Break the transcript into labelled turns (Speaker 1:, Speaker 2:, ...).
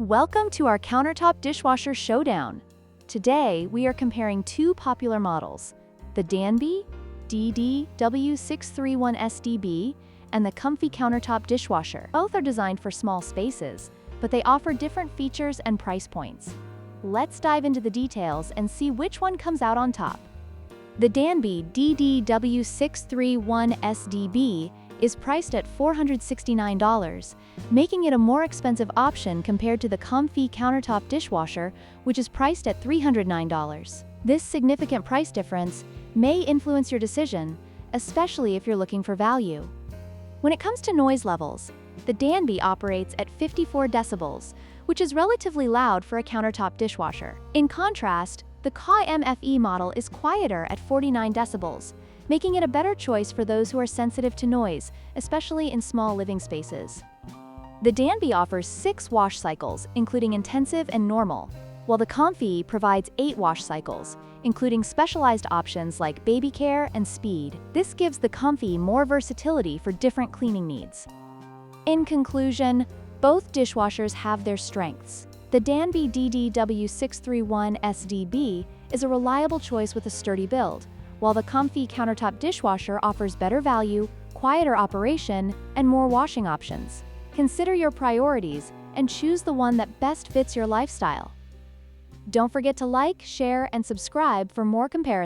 Speaker 1: Welcome to our countertop dishwasher showdown. Today, we are comparing two popular models, the Danby DDW631SDB and the COMFEE Countertop Dishwasher. Both are designed for small spaces, but they offer different features and price points. Let's dive into the details and see which one comes out on top. The Danby DDW631SDB is priced at $469, making it a more expensive option compared to the COMFEE Countertop Dishwasher, which is priced at $309. This significant price difference may influence your decision, especially if you're looking for value. When it comes to noise levels, the Danby operates at 54 decibels, which is relatively loud for a countertop dishwasher. In contrast, the COMFEE model is quieter at 49 decibels, making it a better choice for those who are sensitive to noise, especially in small living spaces. The Danby offers 6 wash cycles, including intensive and normal, while the COMFEE provides 8 wash cycles, including specialized options like baby care and speed. This gives the COMFEE more versatility for different cleaning needs. In conclusion, both dishwashers have their strengths. The Danby DDW631SDB is a reliable choice with a sturdy build, while the COMFEE Countertop Dishwasher offers better value, quieter operation, and more washing options. Consider your priorities and choose the one that best fits your lifestyle. Don't forget to like, share, and subscribe for more comparisons.